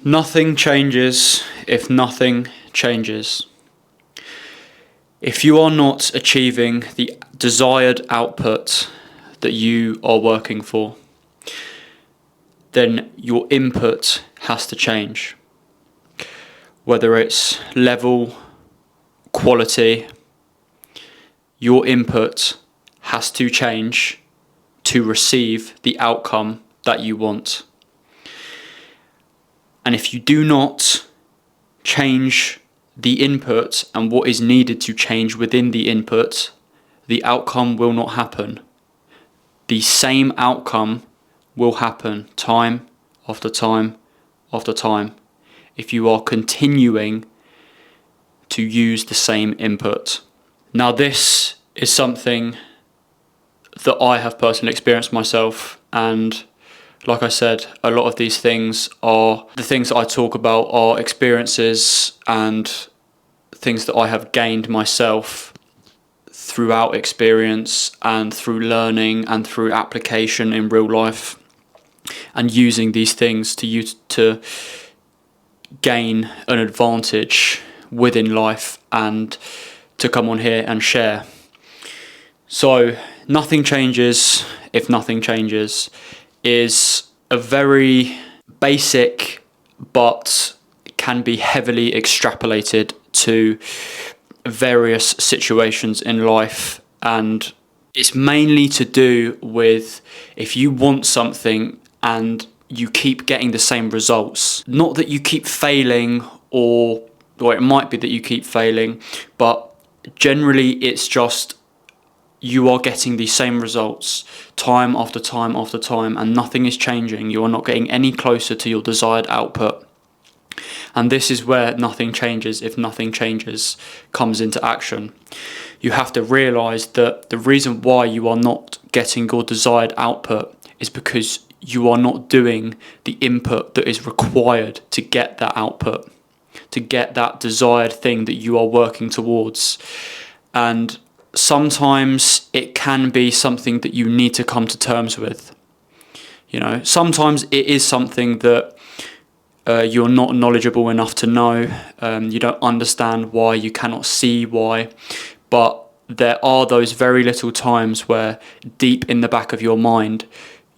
Nothing changes if nothing changes. If you are not achieving the desired output that you are working for, then your input has to change. Whether it's level, quality, your input has to change to receive the outcome that you want. And if you do not change the input and what is needed to change within the input, the outcome will not happen. The same outcome will happen time after time after time if you are continuing to use the same input. Now, this is something that I have personally experienced myself, and like I said, a lot of these things are the things that I talk about are experiences and things that I have gained myself throughout experience and through learning and through application in real life, and using these things to gain an advantage within life and to come on here and share. So, nothing changes if nothing changes is a very basic but can be heavily extrapolated to various situations in life, and it's mainly to do with if you want something and you keep getting the same results. Not that you keep failing, or it might be that you keep failing, but generally it's just you are getting the same results time after time after time, and nothing is changing. You are not getting any closer to your desired output. And this is where nothing changes if nothing changes comes into action. You have to realize that the reason why you are not getting your desired output is because you are not doing the input that is required to get that output, to get that desired thing that you are working towards. And sometimes it can be something that you need to come to terms with. Sometimes it is something that you're not knowledgeable enough to know. You don't understand why, you cannot see why. But there are those very little times where deep in the back of your mind,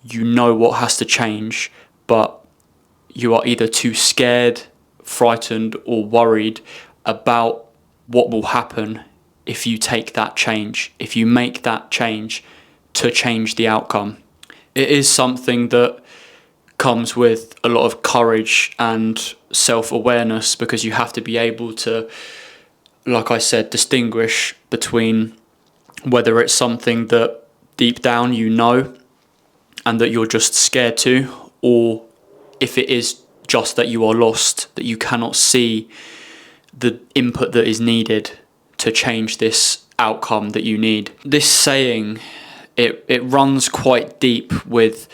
you know what has to change, but you are either too scared, frightened, or worried about what will happen if you take that change, if you make that change to change the outcome. It is something that comes with a lot of courage and self-awareness, because you have to be able to, like I said, distinguish between whether it's something that deep down you know and that you're just scared to, or if it is just that you are lost, that you cannot see the input that is needed to change this outcome that you need. This saying, it runs quite deep with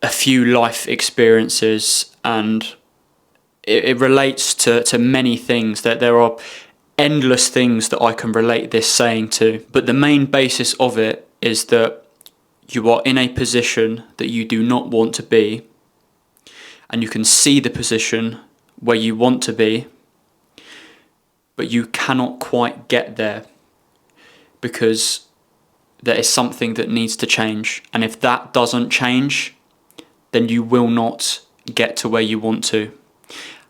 a few life experiences, and it relates to many things. That there are endless things that I can relate this saying to, but the main basis of it is that you are in a position that you do not want to be, and you can see the position where you want to be, but you cannot quite get there because there is something that needs to change. And if that doesn't change, then you will not get to where you want to.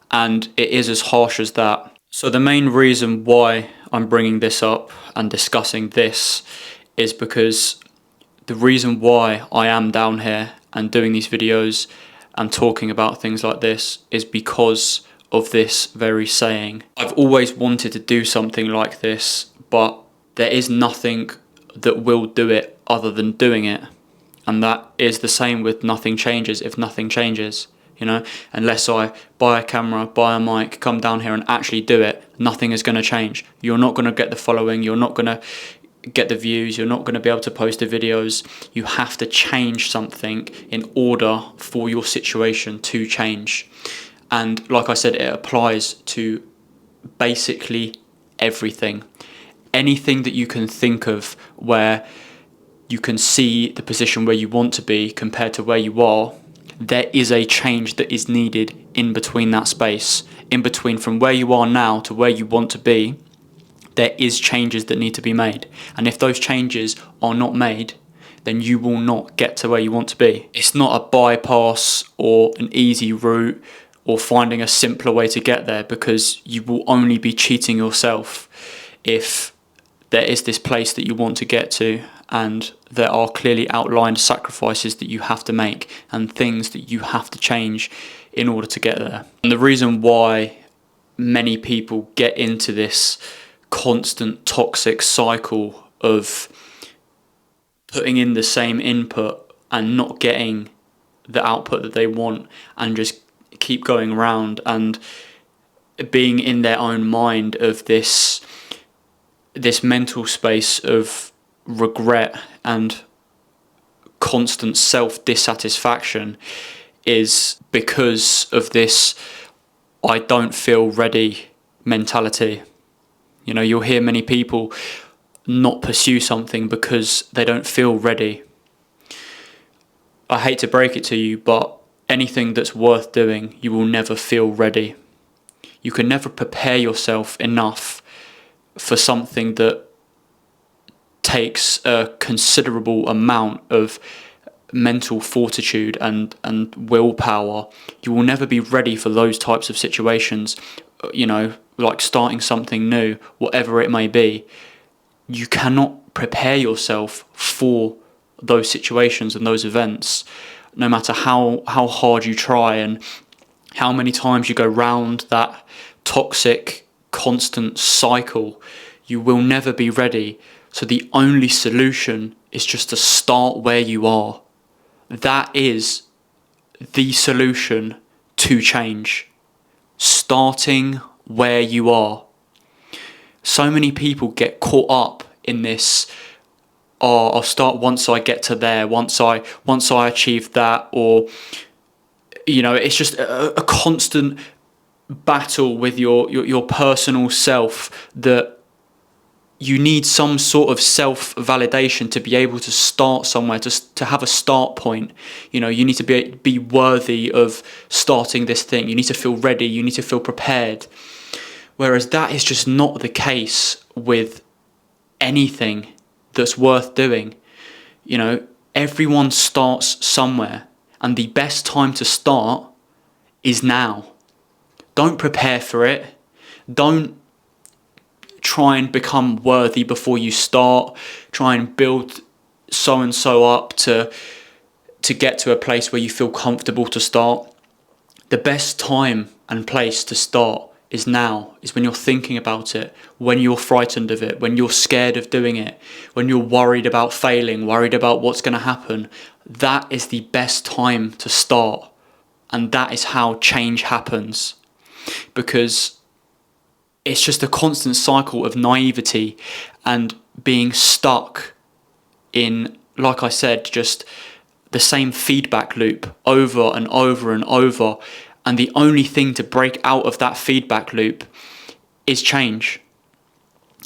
And it is as harsh as that. So the main reason why I'm bringing this up and discussing this is because the reason why I am down here and doing these videos and talking about things like this is because of this very saying. I've always wanted to do something like this, but there is nothing that will do it other than doing it. And that is the same with nothing changes if nothing changes. Unless I buy a camera, buy a mic, come down here and actually do it, nothing is going to change. You're not going to get the following, you're not going to get the views, you're not going to be able to post the videos. You have to change something in order for your situation to change. And like I said, it applies to basically everything. Anything that you can think of where you can see the position where you want to be compared to where you are, there is a change that is needed in between that space. In between from where you are now to where you want to be, there is changes that need to be made. And if those changes are not made, then you will not get to where you want to be. It's not a bypass or an easy route or finding a simpler way to get there, because you will only be cheating yourself if there is this place that you want to get to, and there are clearly outlined sacrifices that you have to make and things that you have to change in order to get there. And the reason why many people get into this constant toxic cycle of putting in the same input and not getting the output that they want, and just keep going around and being in their own mind of this mental space of regret and constant self-dissatisfaction, is because of this I don't feel ready mentality. You know, you'll hear many people not pursue something because they don't feel ready. I hate to break it to you, but anything that's worth doing, you will never feel ready. You can never prepare yourself enough for something that takes a considerable amount of mental fortitude and willpower. You will never be ready for those types of situations, you know, like starting something new, whatever it may be. You cannot prepare yourself for those situations and those events, no matter how hard you try and how many times you go round that toxic, constant cycle. You will never be ready. So the only solution is just to start where you are. That is the solution to change. Starting where you are. So many people get caught up in this, oh, I'll start once I get to there, once I achieve that, or, you know, it's just a constant battle with your personal self, that you need some sort of self-validation to be able to start somewhere, to have a start point. You know, you need to be worthy of starting this thing. You need to feel ready. You need to feel prepared. Whereas that is just not the case with anything that's worth doing. You know, everyone starts somewhere, and the best time to start is now. Don't prepare for it. Don't try and become worthy before you start. Try and build so-and-so up to get to a place where you feel comfortable to start. The best time and place to start is now, is when you're thinking about it, when you're frightened of it, when you're scared of doing it, when you're worried about failing, worried about what's going to happen. That is the best time to start. And that is how change happens. Because it's just a constant cycle of naivety and being stuck in, like I said, just the same feedback loop over and over and over. And the only thing to break out of that feedback loop is change.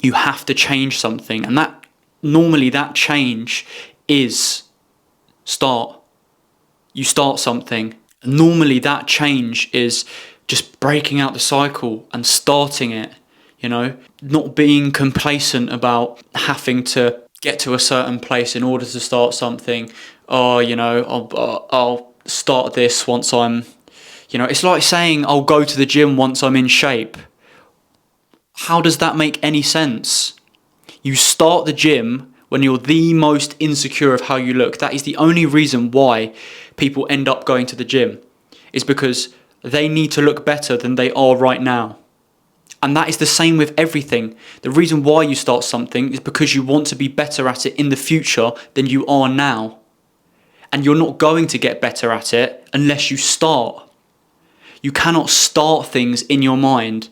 You have to change something. And that normally that change is start. You start something. Normally that change is just breaking out the cycle and starting it, you know, not being complacent about having to get to a certain place in order to start something. Oh, you know, I'll start this once I'm, you know, it's like saying I'll go to the gym once I'm in shape. How does that make any sense? You start the gym when you're the most insecure of how you look. That is the only reason why people end up going to the gym, is because they need to look better than they are right now. And that is the same with everything. The reason why you start something is because you want to be better at it in the future than you are now. And you're not going to get better at it unless you start. You cannot start things in your mind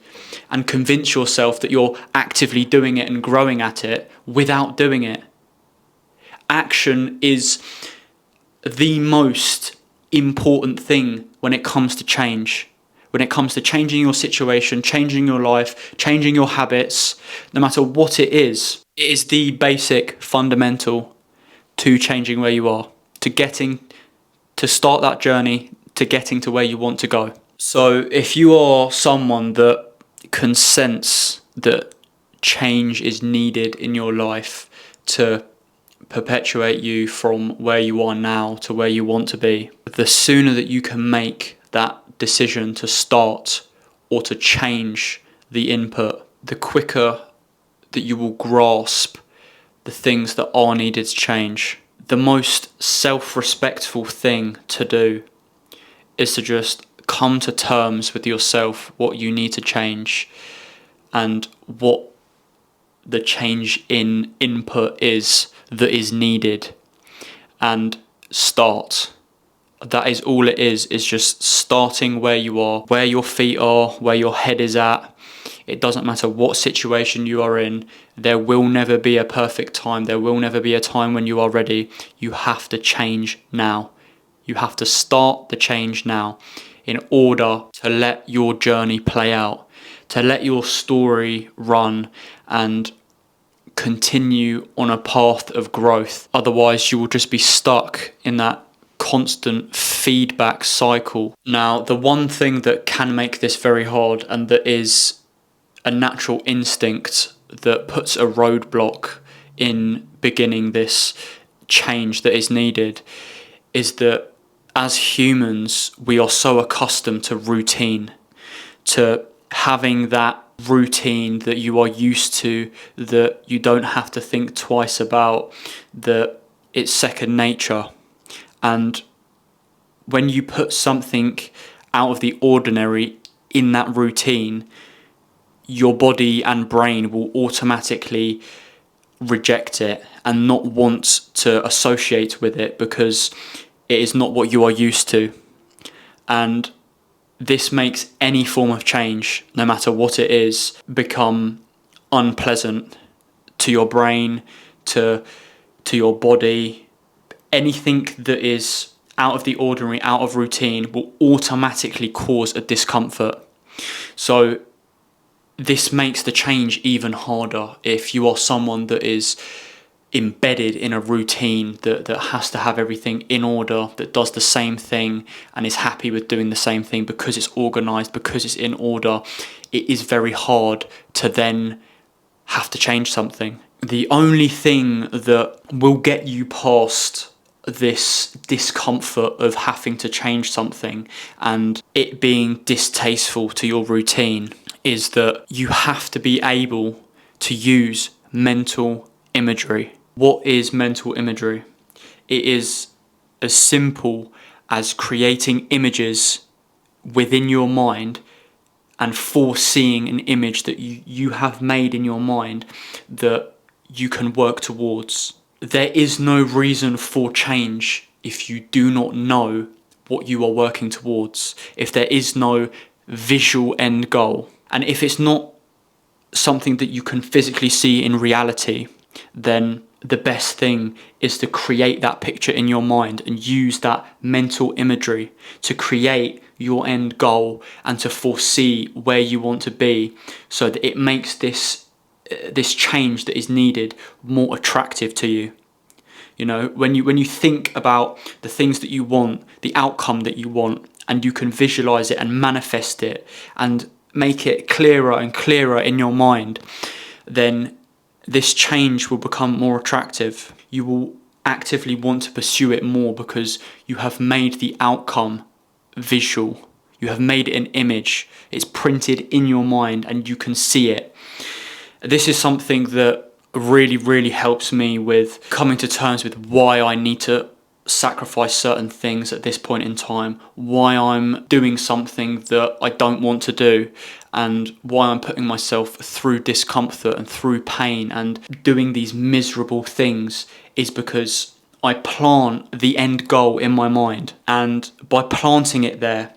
and convince yourself that you're actively doing it and growing at it without doing it. Action is the most important thing when it comes to change. When it comes to changing your situation, changing your life, changing your habits, no matter what it is the basic fundamental to changing where you are, to getting to start that journey to getting to where you want to go. So if you are someone that can sense that change is needed in your life to perpetuate you from where you are now to where you want to be, the sooner that you can make that decision to start or to change the input, the quicker that you will grasp the things that are needed to change. The most self-respectful thing to do is to just come to terms with yourself, what you need to change and what the change in input is that is needed, and start. That is all it is just starting where you are, where your feet are, where your head is at. It doesn't matter what situation you are in. There will never be a perfect time. There will never be a time when you are ready. You have to change now. You have to start the change now in order to let your journey play out, to let your story run and continue on a path of growth. Otherwise, you will just be stuck in that constant feedback cycle. Now, the one thing that can make this very hard, and that is a natural instinct that puts a roadblock in beginning this change that is needed, is that as humans, we are so accustomed to routine, to having that routine that you are used to, that you don't have to think twice about, that it's second nature. And when you put something out of the ordinary in that routine, your body and brain will automatically reject it and not want to associate with it because it is not what you are used to. And this makes any form of change, no matter what it is, become unpleasant to your brain, to your body. Anything that is out of the ordinary, out of routine, will automatically cause a discomfort. So this makes the change even harder if you are someone that is embedded in a routine that has to have everything in order, that does the same thing and is happy with doing the same thing because it's organized, because it's in order. It is very hard to then have to change something. The only thing that will get you past this discomfort of having to change something and it being distasteful to your routine is that you have to be able to use mental imagery. What is mental imagery? It is as simple as creating images within your mind and foreseeing an image that you have made in your mind that you can work towards. There is no reason for change if you do not know what you are working towards, if there is no visual end goal. And if it's not something that you can physically see in reality, then the best thing is to create that picture in your mind and use that mental imagery to create your end goal and to foresee where you want to be, so that it makes this change that is needed more attractive to you. You know, when you think about the things that you want, the outcome that you want, and you can visualize it and manifest it and make it clearer and clearer in your mind, then this change will become more attractive. You will actively want to pursue it more because you have made the outcome visual. You have made it an image. It's printed in your mind and you can see it. This is something that really, really helps me with coming to terms with why I need to sacrifice certain things at this point in time, why I'm doing something that I don't want to do, and why I'm putting myself through discomfort and through pain and doing these miserable things, is because I plant the end goal in my mind, and by planting it there,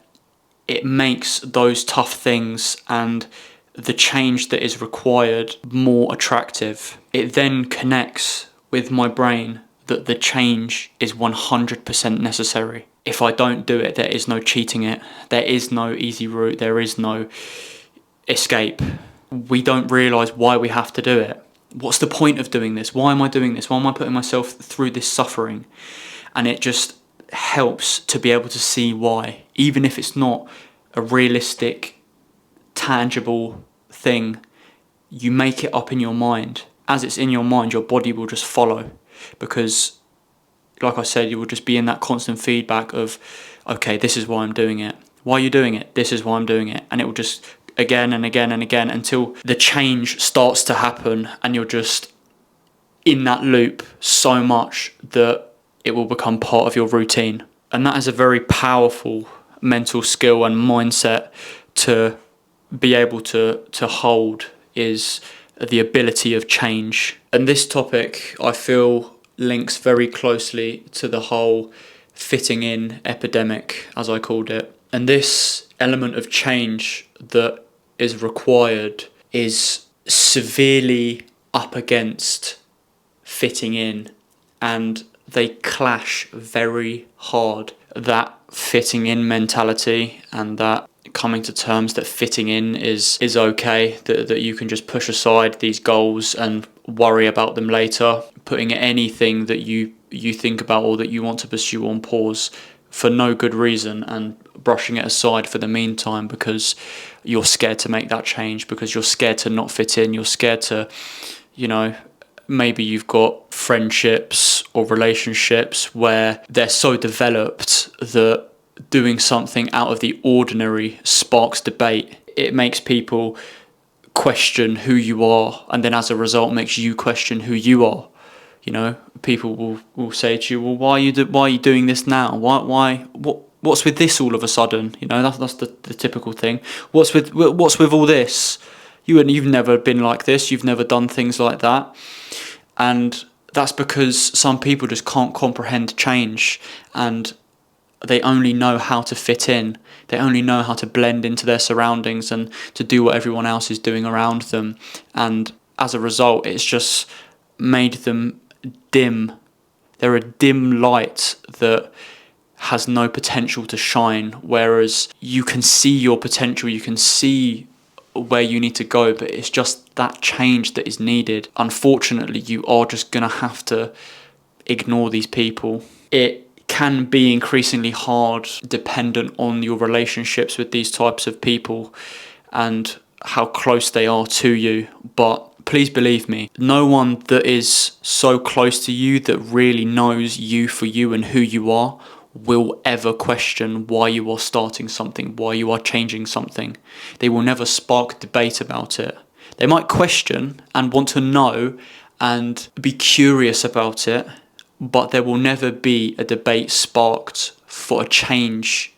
it makes those tough things and the change that is required more attractive. It then connects with my brain that the change is 100% necessary. If I don't do it, there is no cheating it. There is no easy route. There is no escape. We don't realise why we have to do it. What's the point of doing this? Why am I doing this? Why am I putting myself through this suffering? And it just helps to be able to see why, even if it's not a realistic, tangible thing. You make it up in your mind. As it's in your mind, your body will just follow, because like I said, you will just be in that constant feedback of, okay, this is why I'm doing it. Why are you doing it? This is why I'm doing it. And it will just again and again and again until the change starts to happen, and you're just in that loop so much that it will become part of your routine. And that is a very powerful mental skill and mindset to be able to hold, is the ability of change. And this topic, I feel, links very closely to the whole fitting in epidemic, as I called it. And this element of change that is required is severely up against fitting in, and they clash very hard. That fitting in mentality and that coming to terms that fitting in is okay, that you can just push aside these goals and worry about them later, putting anything that you think about or that you want to pursue on pause for no good reason, and brushing it aside for the meantime because you're scared to make that change, because you're scared to not fit in, you're scared to, maybe you've got friendships or relationships where they're so developed that doing something out of the ordinary sparks debate. It makes people question who you are, and then as a result makes you question who you are. People will say to you, well, why are you doing this now? What's with this all of a sudden? That's the typical thing. What's with all this? You've never been like this. You've never done things like that. And that's because some people just can't comprehend change, and they only know how to fit in. They only know how to blend into their surroundings and to do what everyone else is doing around them. And as a result, it's just made them dim. They're a dim light that has no potential to shine, whereas you can see your potential, you can see where you need to go, but it's just that change that is needed. Unfortunately, you are just going to have to ignore these people. It can be increasingly hard, dependent on your relationships with these types of people and how close they are to you. But please believe me, no one that is so close to you, that really knows you for you and who you are, will ever question why you are starting something, why you are changing something. They will never spark debate about it. They might question and want to know and be curious about it, but there will never be a debate sparked for a change,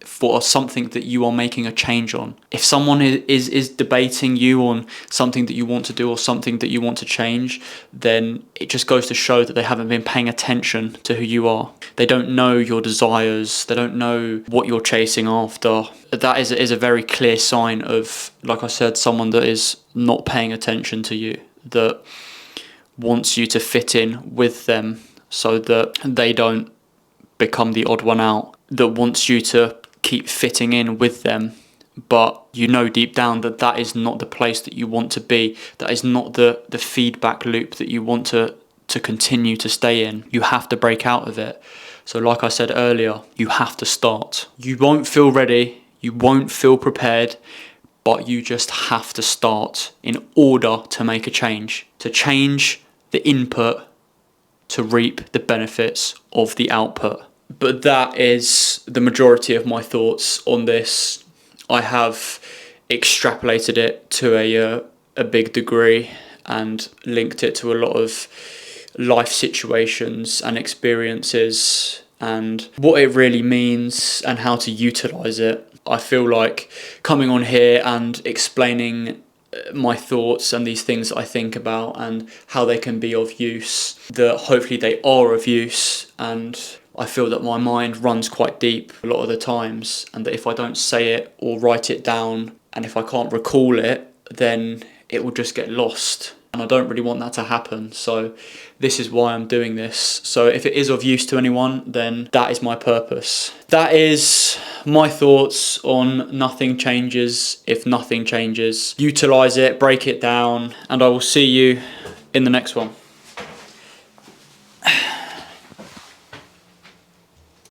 for something that you are making a change on. If someone is debating you on something that you want to do or something that you want to change, then it just goes to show that they haven't been paying attention to who you are. They don't know your desires. They don't know what you're chasing after. That is a very clear sign of, like I said, someone that is not paying attention to you, that wants you to fit in with them so that they don't become the odd one out, that wants you to keep fitting in with them, but you know deep down that that is not the place that you want to be. That is not the feedback loop that you want to continue to stay in. You have to break out of it. So like I said earlier, you have to start. You won't feel ready, you won't feel prepared, but you just have to start in order to make a change. To change the input, to reap the benefits of the output. But that is the majority of my thoughts on this. I have extrapolated it to a big degree and linked it to a lot of life situations and experiences and what it really means and how to utilize it. I feel like coming on here and explaining my thoughts and these things that I think about and how they can be of use, that hopefully they are of use. And I feel that my mind runs quite deep a lot of the times, and that if I don't say it or write it down, and if I can't recall it, then it will just get lost. And I don't really want that to happen. So this is why I'm doing this. So if it is of use to anyone, then that is my purpose. That is my thoughts on nothing changes if nothing changes. Utilize it, break it down, and I will see you in the next one.